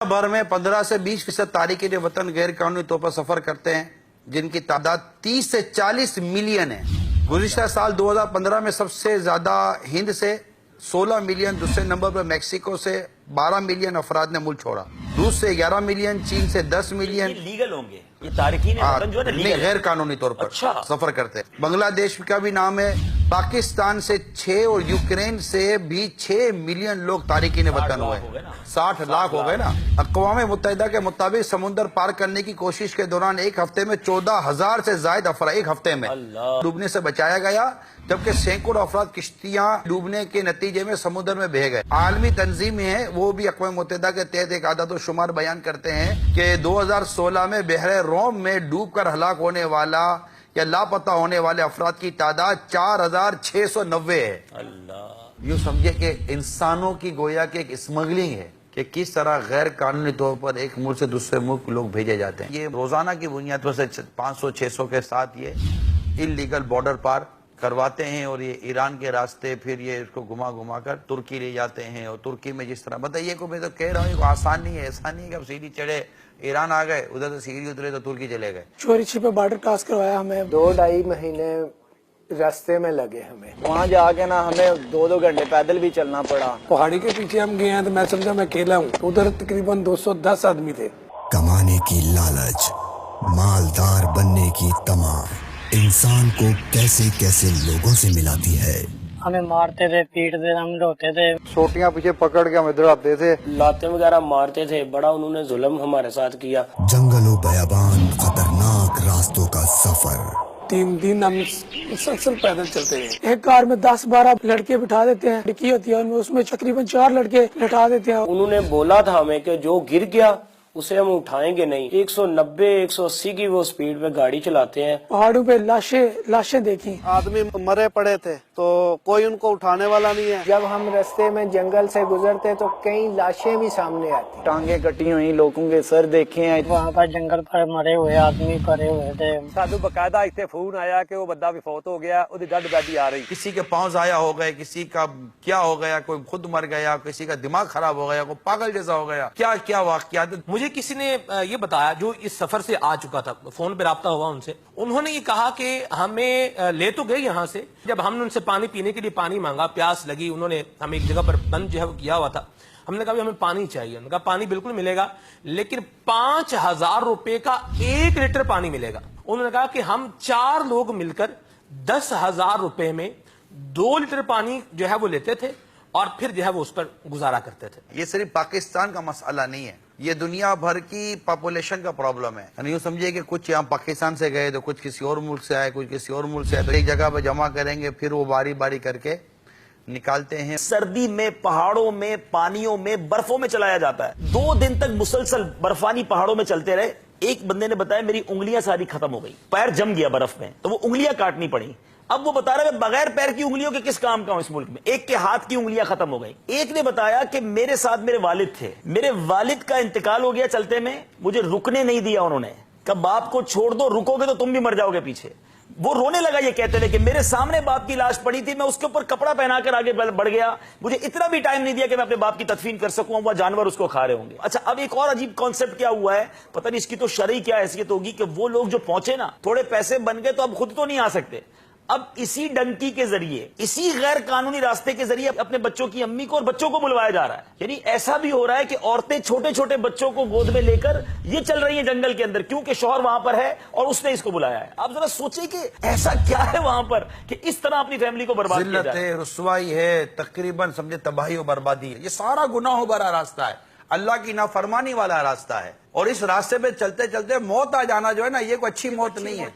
भर में 15 से 20% तारिकीन वतन गैर कानूनी तौर पर सफर करते हैं, जिनकी तादाद 30 से 40 मिलियन है। गुज़िश्ता साल 2015 में सबसे ज्यादा हिंद से 16 मिलियन, दूसरे नंबर पर मेक्सिको से 12 मिलियन अफराद ने मुल्क छोड़ा, रूस से 11 मिलियन, चीन से 10 मिलियन। लीगल होंगे ये तारिकीन वतन जो है ना, लीगल गैर कानूनी तौर पर अच्छा। सफर करते हैं। बांग्लादेश का भी नाम है, पाकिस्तान से 6 और यूक्रेन से भी 6 मिलियन लोग तारिकीन वतन हुए, 60 लाख हो गए ना। अक़वाम मुत्तहिदा के मुताबिक समुद्र पार करने की कोशिश के दौरान एक हफ्ते में 14,000 से ज्यादा अफराद एक हफ्ते में डूबने से बचाया गया, जबकि सैकड़ों अफराद किश्तियां डूबने के नतीजे में समुद्र में बह गए। आलमी तंजीम है, वो भी अक़वाम मुत्तहिदा के तहत एक आदत और शुमार बयान करते हैं कि 2016 में बहरे रोम में डूब कर हलाक होने वाला या लापता होने वाले अफराद की तादाद 4,690 है। अल्लाह, यूँ समझे कि इंसानों की गोया कि एक स्मगलिंग है कि किस तरह गैर कानूनी तौर पर एक मुल्क से दूसरे मुल्क लोग भेजे जाते हैं। ये रोजाना की बुनियाद पर से 500-600 के साथ ये इलीगल बॉर्डर पार करवाते हैं, और ये ईरान के रास्ते फिर ये इसको घुमा घुमा कर तुर्की ले जाते हैं। और तुर्की में जिस तरह बताइए को मैं तो कह रहा हूँ, आसान नहीं है, ऐसा नहीं है कि अब सीढ़ी चढ़े ईरान आ गए, उधर से सीढ़ी उतरे तो तुर्की चले गए। चोरी छिपे बॉर्डर क्रॉस करवाया हमें, 2-2.5 महीने रास्ते में लगे हमें। वहाँ जाके ना हमें 2-2 घंटे पैदल भी चलना पड़ा। पहाड़ी के पीछे हम गए हैं तो मैं समझा मैं अकेला हूँ, उधर तकरीबन 210 आदमी थे। कमाने की लालच, मालदार बनने की तमा इंसान को कैसे कैसे लोगों से मिलाती है। हमें मारते थे, पीटते थे, हम रोते थे, छोटियां पीछे पकड़ के हमें दौड़ाते थे, लाते वगैरह मारते थे। बड़ा उन्होंने जुल्म हमारे साथ किया। जंगलों बयाबान खतरनाक रास्तों का सफर, 3 दिन हम मुसलसल पैदल चलते हैं। एक कार में 10-12 लड़के बिठा देते हैं, डिक्की होती है उसमें तकरीबन 4 लड़के बिठा देते हैं। उन्होंने बोला था हमें कि जो गिर गया उसे हम उठाएंगे नहीं। 190-180 की वो स्पीड पे गाड़ी चलाते हैं। पहाड़ों पे लाशें देखी, आदमी मरे पड़े थे तो कोई उनको उठाने वाला नहीं है। जब हम रास्ते में जंगल से गुजरते तो कई लाशें भी सामने आती, टांगे कटी हुई, लोगों के सर देखे हैं। वहाँ पर जंगल पर मरे हुए आदमी पड़े हुए थे। सानू बकायदा इतने फोन आया कि वो बंदा विफौत हो गया, उसकी डेड बॉडी आ रही। किसी के पांव जाया हो गए, किसी का क्या हो गया, कोई खुद मर गया, किसी का दिमाग खराब हो गया, कोई पागल जैसा हो गया, क्या क्या वाकयात। मुझे किसी ने ये बताया जो इस सफर से आ चुका था, फोन पे राब्ता हुआ उनसे, उन्होंने ये कहा कि हमें ले तो गए यहाँ से, जब हमने उनसे पानी पीने के लिए पानी मांगा, प्यास लगी, उन्होंने हमें एक जगह पर बंद जो है वो किया हुआ था, हमने कहा हमें पानी चाहिए, उन्होंने कहा पानी बिल्कुल मिलेगा, लेकिन 5,000 रुपए का 1 लीटर पानी मिलेगा। उन्होंने कहा कि हम 4 लोग मिलकर 10,000 रुपए में 2 लीटर पानी जो है वो लेते थे और फिर जो है वो उस पर गुजारा करते थे। ये सिर्फ पाकिस्तान का मसला नहीं है, ये दुनिया भर की पॉपुलेशन का प्रॉब्लम है। यूँ समझिए कि कुछ यहाँ पाकिस्तान से गए तो कुछ किसी और मुल्क से आए, कुछ किसी और मुल्क से आए, तो एक जगह पर जमा करेंगे, फिर वो बारी बारी करके निकालते हैं। सर्दी में पहाड़ों में, पानियों में, बर्फों में चलाया जाता है। 2 दिन तक मुसलसल बर्फानी पहाड़ों में चलते रहे। एक बंदे ने बताया मेरी उंगलियां सारी खत्म हो गई, पैर जम गया बर्फ में, तो वो उंगलियां काटनी पड़ी। अब वो बता रहा है बगैर पैर की उंगलियों के किस काम का हूं इस मुल्क में। एक के हाथ की उंगलियां खत्म हो गई। एक ने बताया कि मेरे साथ मेरे वालिद थे, मेरे वालिद का इंतकाल हो गया चलते में, मुझे रुकने नहीं दिया उन्होंने, कहा बाप को छोड़ दो, रुकोगे तो तुम भी मर जाओगे पीछे। वो रोने लगा ये कहते हुए कि मेरे सामने बाप की लाश पड़ी थी, मैं उसके ऊपर कपड़ा पहनाकर आगे बढ़ गया, मुझे इतना भी टाइम नहीं दिया कि मैं अपने बाप की तदफीन कर सकूं, वह जानवर उसको खा रहे होंगे। अच्छा, अब एक और अजीब कॉन्सेप्ट क्या हुआ है, पता नहीं इसकी तो शरई क्या हैसियत होगी, कि वो लोग जो पहुंचे ना, थोड़े पैसे बन गए तो अब खुद तो नहीं आ सकते, अब इसी डंकी के जरिए, इसी गैर कानूनी रास्ते के जरिए अपने बच्चों की अम्मी को और बच्चों को बुलवाया जा रहा है। यानी ऐसा भी हो रहा है कि औरतें छोटे छोटे बच्चों को गोद में लेकर ये चल रही हैं जंगल के अंदर, क्योंकि शौहर वहां पर है और उसने इसको बुलाया है। आप जरा सोचिए कि ऐसा क्या है वहां पर कि इस तरह अपनी फैमिली को बर्बाद किया जाए। रुसवाई है, तकरीबन समझे तबाही और बर्बादी है। ये सारा गुनाहों भरा रास्ता है, अल्लाह की नाफरमानी वाला रास्ता है, और इस रास्ते पे चलते चलते मौत आ जाना जो है ना, ये कोई अच्छी मौत नहीं है।